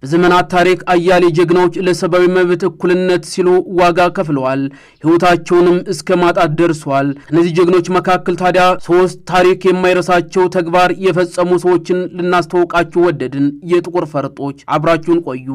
በዘመናት ታሪክ አያሌ ጀግኖች ለሰብአዊ መብት እኩልነት ሲሉ ዋጋ ከፍለዋል፣ ሕይወታቸውንም እስከ ማጣት ደርሰዋል። ከነዚህ ጀግኖች መካከል ታዲያ 3 ታሪክ የማይረሳቸው ተግባር የፈጸሙ ሰዎችን ልናስተዋውቃችሁ ወደድን። የጥቁር ፈርጦች፣ አብራችሁን ቆዩ።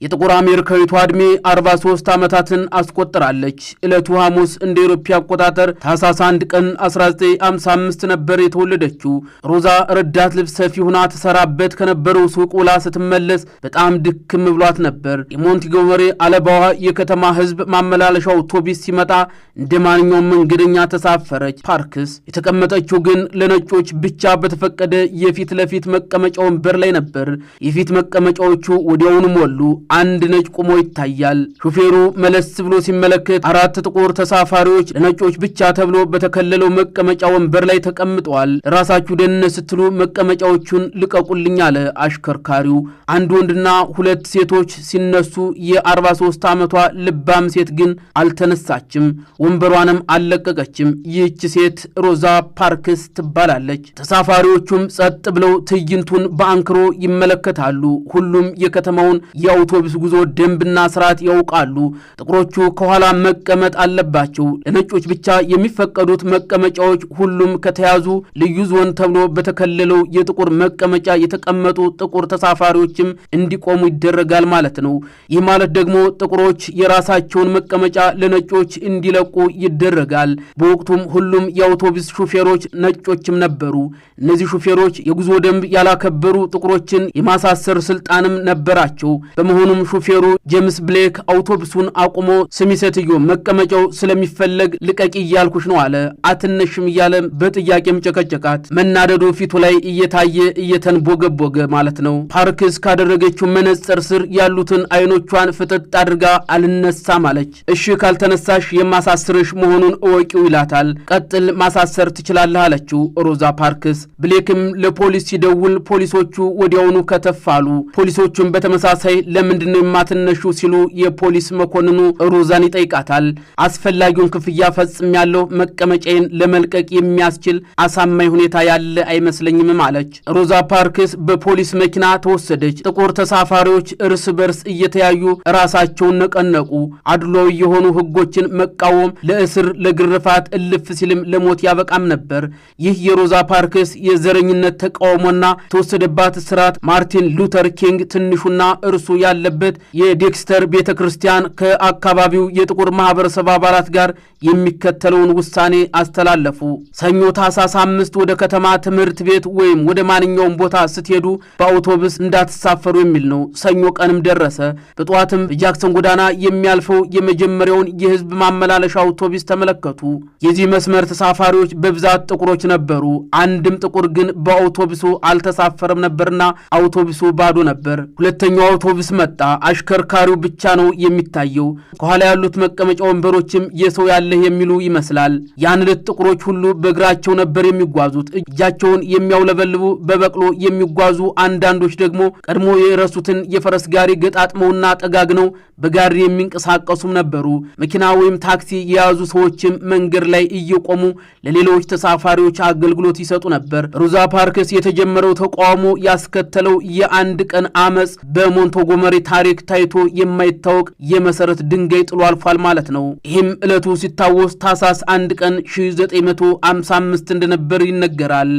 የጥቁር አሜሪካዊቷ ዕድሜ 43 ዓመታትን አስቆጥራለች። ዕለቱ ሐሙስ እንደ ኢሮፓ አቆጣጠር ታኅሳስ 1 ቀን 1955 ነበር የተወለደችው። ሮዛ ረዳት ልብስ ሰፊ ሆና ተሰራበት ከነበረው ሱቅ ውላ ስትመለስ በጣም ድክም ብሏት ነበር። የሞንትጎመሪ አለባዋ የከተማ ሕዝብ ማመላለሻ አውቶቡስ ሲመጣ እንደ ማንኛውም መንገደኛ ተሳፈረች። ፓርክስ የተቀመጠችው ግን ለነጮች ብቻ በተፈቀደ የፊት ለፊት መቀመጫ ወንበር ላይ ነበር። የፊት መቀመጫዎቹ ወዲያውኑ ሞሉ። አንድ ነጭ ቆሞ ይታያል። ሹፌሩ መለስ ብሎ ሲመለከት 4 ጥቁር ተሳፋሪዎች ለነጮች ብቻ ተብሎ በተከለለው መቀመጫ ወንበር ላይ ተቀምጠዋል። ራሳችሁ ደህንነት ስትሉ መቀመጫዎቹን ልቀቁልኝ አለ አሽከርካሪው። አንድ ወንድና 2 ሴቶች ሲነሱ የ43 ዓመቷ ልባም ሴት ግን አልተነሳችም፣ ወንበሯንም አልለቀቀችም። ይህች ሴት ሮዛ ፓርክስ ትባላለች። ተሳፋሪዎቹም ጸጥ ብለው ትዕይንቱን በአንክሮ ይመለከታሉ። ሁሉም የከተማውን የአውቶቡስ ጉዞ ደንብና ስርዓት ያውቃሉ። ጥቁሮቹ ከኋላ መቀመጥ አለባቸው። ለነጮች ብቻ የሚፈቀዱት መቀመጫዎች ሁሉም ከተያዙ ልዩ ዞን ተብሎ በተከለለው የጥቁር መቀመጫ የተቀመጡ ጥቁር ተሳፋሪዎችም እንዲቆሙ ይደረጋል ማለት ነው። ይህ ማለት ደግሞ ጥቁሮች የራሳቸውን መቀመጫ ለነጮች እንዲለቁ ይደረጋል። በወቅቱም ሁሉም የአውቶቡስ ሹፌሮች ነጮችም ነበሩ። እነዚህ ሹፌሮች የጉዞ ደንብ ያላከበሩ ጥቁሮችን የማሳሰር ስልጣንም ነበራቸው። በመሆኑም ሹፌሩ ጄምስ ብሌክ አውቶቡሱን አቁሞ ስሚ ሴትዮ መቀመጫው ስለሚፈለግ ልቀቂ እያልኩሽ ነው አለ። አትነሽም እያለ በጥያቄም ጨቀጨቃት። መናደዱ ፊቱ ላይ እየታየ እየተንቦገቦገ ማለት ነው። ፓርክስ ካደረገችው መነጽር ስር ያሉትን አይኖቿን ፍጥጥ አድርጋ አልነሳም አለች። እሺ ካልተነሳሽ የማሳስርሽ መሆኑን እወቂው ይላታል። ቀጥል ማሳሰር ትችላለህ አለችው ሮዛ ፓርክስ። ብሌክም ለፖሊስ ሲደውል ፖሊሶቹ ወዲያውኑ ከተፋሉ። ፖሊሶቹም በተመሳሳይ ለምንድነው የማትነሹ ሲሉ የፖሊስ መኮንኑ ሮዛን ይጠይቃታል። አስፈላጊውን ክፍያ ፈጽሜያለሁ፣ መቀመጫዬን ለመልቀቅ የሚያስችል አሳማኝ ሁኔታ ያለ አይመስለኝም አለች። ሮዛ ፓርክስ በፖሊስ መኪና ተወሰደች። ጥቁር ተሳፋሪዎች እርስ በርስ እየተያዩ ራሳቸውን ነቀነቁ። አድሏዊ የሆኑ ሕጎችን መቃወም ለእስር ለግርፋት እልፍ ሲልም ለሞት ያበቃም ነበር። ይህ የሮዛ ፓርክስ የዘረኝነት ተቃውሞና ተወሰደባት እስራት ማርቲን ሉተር ኪንግ ትንሹና እርሱ ያለበት የዴክስተር ቤተክርስቲያን ከአካባቢው የጥቁር ማህበረሰብ አባላት ጋር የሚከተለውን ውሳኔ አስተላለፉ። ሰኞ ታኅሳስ 5 ወደ ከተማ ትምህርት ቤት ወይም ወደ ማንኛውም ቦታ ስትሄዱ በአውቶቡስ እንዳትሳፈሩ የሚል ነው። ሰኞ ቀንም ደረሰ። በጠዋትም በጃክሰን ጎዳና የሚያልፈው የመጀመሪያውን የህዝብ ማመላለሻ አውቶቡስ ተመለከቱ። የዚህ መስመር ተሳፋሪዎች በብዛት ጥቁሮች ነበሩ። አንድም ጥቁር ግን በአውቶቡሱ አልተሳፈረም ነበርና አውቶቡሱ ባዶ ነበር። ሁለተኛው አውቶቡስ መጣ። አሽከርካሪው ብቻ ነው የሚታየው። ከኋላ ያሉት መቀመጫ ወንበሮችም የሰው ያለህ የሚሉ ይመስላል። ያን ዕለት ጥቁሮች ሁሉ በእግራቸው ነበር የሚጓዙት። እጃቸውን የሚያውለበልቡ በበቅሎ የሚጓዙ፣ አንዳንዶች ደግሞ ቀድሞ የረሱትን የፈረስ ጋሪ ገጣጥመውና ጠጋግነው በጋሪ የሚንቀሳቀሱም ነበሩ። መኪና ወይም ታክሲ የያዙ ሰዎችም መንገድ ላይ እየቆሙ ለሌሎች ተሳፋሪዎች አገልግሎት ይሰጡ ነበር። ሮዛ ፓርክስ የተጀመረው ተቃውሞ ያስከተለው የአንድ ቀን አመጽ በሞንትጎመሪ ታሪክ ታይቶ የማይታወቅ የመሰረት ድንጋይ ጥሎ አልፏል ማለት ነው። ይህም ዕለቱ ሲታወስ ታኅሳስ 1 ቀን 1955 እንደነበር ይነገራል።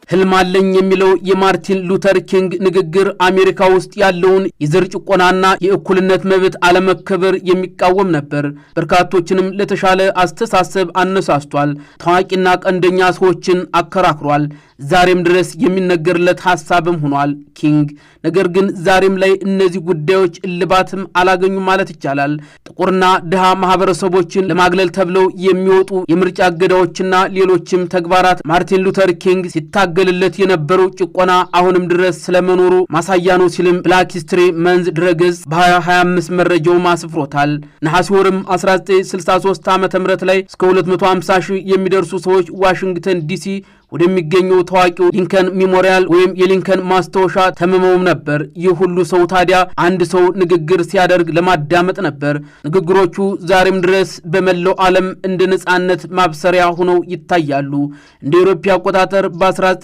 ህልም አለኝ የሚለው የማርቲን ሉተር ኪንግ ንግግር አሜሪካ ውስጥ ያለውን የዘር ጭቆናና የእኩልነት መብት አለመከበር የሚቃወም ነበር። በርካቶችንም ለተሻለ አስተሳሰብ አነሳስቷል። ታዋቂና ቀንደኛ ሰዎችን አከራክሯል። ዛሬም ድረስ የሚነገርለት ሐሳብም ሆኗል ኪንግ። ነገር ግን ዛሬም ላይ እነዚህ ጉዳዮች እልባትም አላገኙም ማለት ይቻላል። ጥቁርና ድሃ ማህበረሰቦችን ለማግለል ተብለው የሚወጡ የምርጫ እገዳዎችና ሌሎችም ተግባራት ማርቲን ሉተር ኪንግ ሲታገልለት የነበረው ጭቆና አሁንም ድረስ ስለመኖሩ ማሳያ ነው ሲልም ብላክ ሂስትሪ መንዝ ድረገጽ በ2025 መረጃው አስፍሮታል። ነሐሴ ወርም 1963 ዓ.ም ላይ እስከ 250 ሺህ የሚደርሱ ሰዎች ዋሽንግተን ዲሲ ወደሚገኘው ታዋቂው ሊንከን ሜሞሪያል ወይም የሊንከን ማስታወሻ ተመመውም ነበር። ይህ ሁሉ ሰው ታዲያ አንድ ሰው ንግግር ሲያደርግ ለማዳመጥ ነበር። ንግግሮቹ ዛሬም ድረስ በመላው ዓለም እንደ ነጻነት ማብሰሪያ ሆነው ይታያሉ። እንደ አውሮፓ አቆጣጠር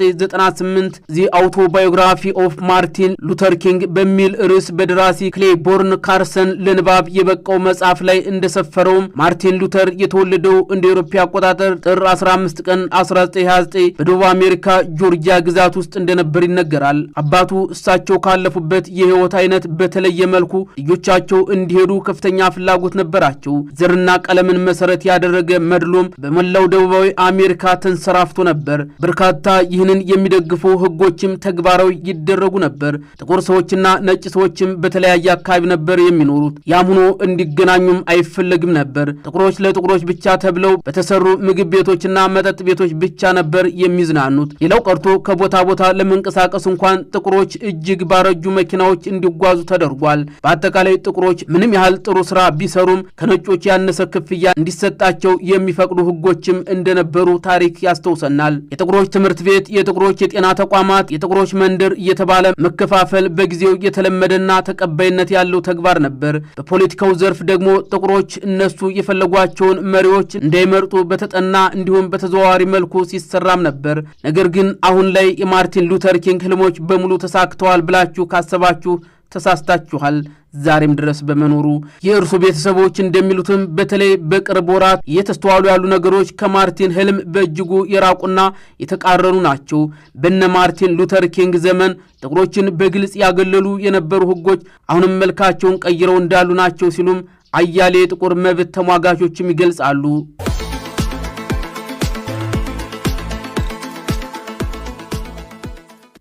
በ1998 ዚ አውቶባዮግራፊ ኦፍ ማርቲን ሉተር ኪንግ በሚል ርዕስ በደራሲ ክሌይቦርን ካርሰን ለንባብ የበቃው መጽሐፍ ላይ እንደሰፈረውም ማርቲን ሉተር የተወለደው እንደ አውሮፓ አቆጣጠር ጥር 15 ቀን 1929 በደቡብ አሜሪካ ጆርጂያ ግዛት ውስጥ እንደነበር ይነገራል። አባቱ እሳቸው ካለፉበት የህይወት አይነት በተለየ መልኩ ልጆቻቸው እንዲሄዱ ከፍተኛ ፍላጎት ነበራቸው። ዘርና ቀለምን መሰረት ያደረገ መድሎም በመላው ደቡባዊ አሜሪካ ተንሰራፍቶ ነበር። በርካታ ይህንን የሚደግፉ ህጎችም ተግባራዊ ይደረጉ ነበር። ጥቁር ሰዎችና ነጭ ሰዎችም በተለያየ አካባቢ ነበር የሚኖሩት። ያም ሆኖ እንዲገናኙም አይፈለግም ነበር። ጥቁሮች ለጥቁሮች ብቻ ተብለው በተሰሩ ምግብ ቤቶችና መጠጥ ቤቶች ብቻ ነበር የሚዝናኑት። ሌላው ቀርቶ ከቦታ ቦታ ለመንቀሳቀስ እንኳን ጥቁሮች እጅግ ባረጁ መኪናዎች እንዲጓዙ ተደርጓል። በአጠቃላይ ጥቁሮች ምንም ያህል ጥሩ ስራ ቢሰሩም ከነጮች ያነሰ ክፍያ እንዲሰጣቸው የሚፈቅዱ ህጎችም እንደነበሩ ታሪክ ያስተውሰናል። የጥቁሮች ትምህርት ቤት፣ የጥቁሮች የጤና ተቋማት፣ የጥቁሮች መንደር እየተባለ መከፋፈል በጊዜው የተለመደና ተቀባይነት ያለው ተግባር ነበር። በፖለቲካው ዘርፍ ደግሞ ጥቁሮች እነሱ የፈለጓቸውን መሪዎች እንዳይመርጡ በተጠና እንዲሁም በተዘዋዋሪ መልኩ ሲሰራም ነበር። ነገር ግን አሁን ላይ የማርቲን ሉተር ኪንግ ህልሞች በሙሉ ተሳክተዋል ብላችሁ ካሰባችሁ ተሳስታችኋል። ዛሬም ድረስ በመኖሩ የእርሱ ቤተሰቦች እንደሚሉትም በተለይ በቅርብ ወራት እየተስተዋሉ ያሉ ነገሮች ከማርቲን ህልም በእጅጉ የራቁና የተቃረኑ ናቸው። በነ ማርቲን ሉተር ኪንግ ዘመን ጥቁሮችን በግልጽ ያገለሉ የነበሩ ህጎች አሁንም መልካቸውን ቀይረው እንዳሉ ናቸው ሲሉም አያሌ የጥቁር መብት ተሟጋቾችም ይገልጻሉ።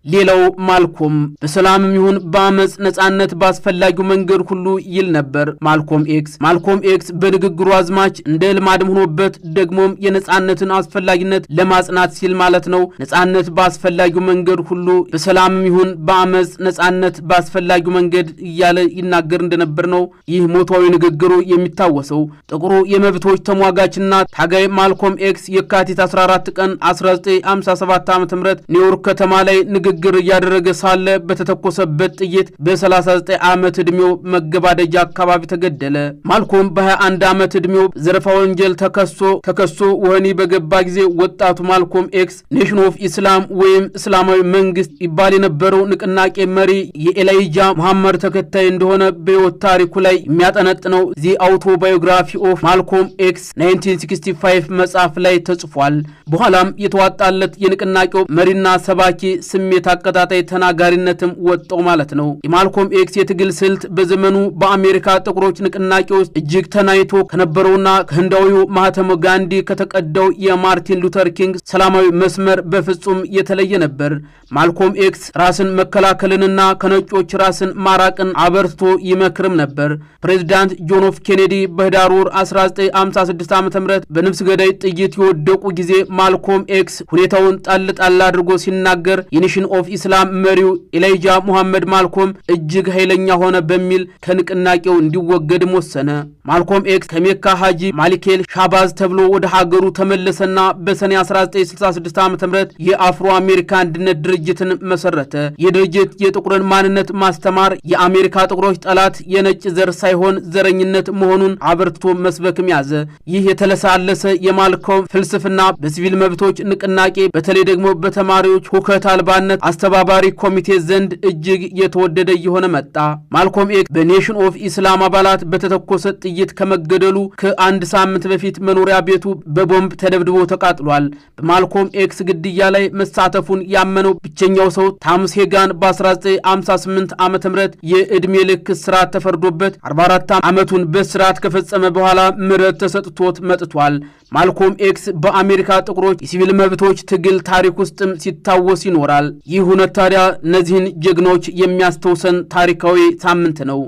ሌላው ማልኮም በሰላምም ይሁን በአመጽ ነጻነት ባስፈላጊው መንገድ ሁሉ ይል ነበር። ማልኮም ኤክስ በንግግሩ አዝማች እንደ ልማድም ሆኖበት ደግሞም የነጻነትን አስፈላጊነት ለማጽናት ሲል ማለት ነው ነጻነት ባስፈላጊው መንገድ ሁሉ በሰላምም ይሁን በአመጽ ነጻነት ባስፈላጊው መንገድ እያለ ይናገር እንደነበር ነው ይህ ሞቷዊ ንግግሩ የሚታወሰው። ጥቁሩ የመብቶች ተሟጋችና ታጋይ ማልኮም ኤክስ የካቲት 14 ቀን 1957 ዓ.ም ኒውዮርክ ከተማ ላይ ንግግር እያደረገ ሳለ በተተኮሰበት ጥይት በ39 ዓመት ዕድሜው መገባደጃ አካባቢ ተገደለ። ማልኮም በ21 ዓመት ዕድሜው ዘረፋ ወንጀል ተከሶ ወህኒ በገባ ጊዜ ወጣቱ ማልኮም ኤክስ ኔሽን ኦፍ ኢስላም ወይም እስላማዊ መንግስት ይባል የነበረው ንቅናቄ መሪ የኤላይጃ መሐመድ ተከታይ እንደሆነ በሕይወት ታሪኩ ላይ የሚያጠነጥነው ዚ አውቶባዮግራፊ ኦፍ ማልኮም ኤክስ 1965 መጽሐፍ ላይ ተጽፏል። በኋላም የተዋጣለት የንቅናቄው መሪና ሰባኪ ስሜት አቀጣጣይ ተናጋሪነትም ወጣው ማለት ነው። የማልኮም ኤክስ የትግል ስልት በዘመኑ በአሜሪካ ጥቁሮች ንቅናቄ ውስጥ እጅግ ተናይቶ ከነበረውና ከህንዳዊው ማህተመ ጋንዲ ከተቀዳው የማርቲን ሉተር ኪንግ ሰላማዊ መስመር በፍጹም የተለየ ነበር። ማልኮም ኤክስ ራስን መከላከልንና ከነጮች ራስን ማራቅን አበርትቶ ይመክርም ነበር። ፕሬዚዳንት ጆን ኤፍ ኬኔዲ በህዳር ወር 1956 ዓ.ም በነፍስ ገዳይ ጥይት የወደቁ ጊዜ ማልኮም ኤክስ ሁኔታውን ጣል አድርጎ ሲናገር የኔሽን ኦፍ ኢስላም መሪው ኤላይጃ ሙሐመድ ማልኮም እጅግ ኃይለኛ ሆነ በሚል ከንቅናቄው እንዲወገድም ወሰነ። ማልኮም ኤክስ ከሜካ ሐጂ ማሊኬል ሻባዝ ተብሎ ወደ ሀገሩ ተመለሰና በሰኔ 1966 ዓ.ም የአፍሮ አሜሪካ አንድነት ድርጅትን መሰረተ። የድርጅት የጥቁርን ማንነት ማስተማር የአሜሪካ ጥቁሮች ጠላት የነጭ ዘር ሳይሆን ዘረኝነት መሆኑን አበርትቶ መስበክም ያዘ። ይህ የተለሳለሰ የማልኮም ፍልስፍና በሲቪል መብቶች ንቅናቄ በተለይ ደግሞ በተማሪዎች ሁከት አልባነት አስተባባሪ ኮሚቴ ዘንድ እጅግ የተወደደ የሆነ መጣ። ማልኮም ኤክስ በኔሽን ኦፍ ኢስላም አባላት በተተኮሰ ጥይት ከመገደሉ ከአንድ ሳምንት በፊት መኖሪያ ቤቱ በቦምብ ተደብድቦ ተቃጥሏል። በማልኮም ኤክስ ግድያ ላይ መሳተፉን ያመነው ብቸኛው ሰው ታምስ ሄጋን በ1958 ዓ.ም የዕድሜ ልክ እስራት ተፈርዶበት 44 ዓመቱን በእስራት ከፈጸመ በኋላ ምህረት ተሰጥቶት መጥቷል። ማልኮም ኤክስ በአሜሪካ ጥቁሮች የሲቪል መብቶች ትግል ታሪክ ውስጥም ሲታወስ ይኖራል። ይህ ሁነት ታዲያ እነዚህን ጀግኖች የሚያስተውሰን ታሪካዊ ሳምንት ነው።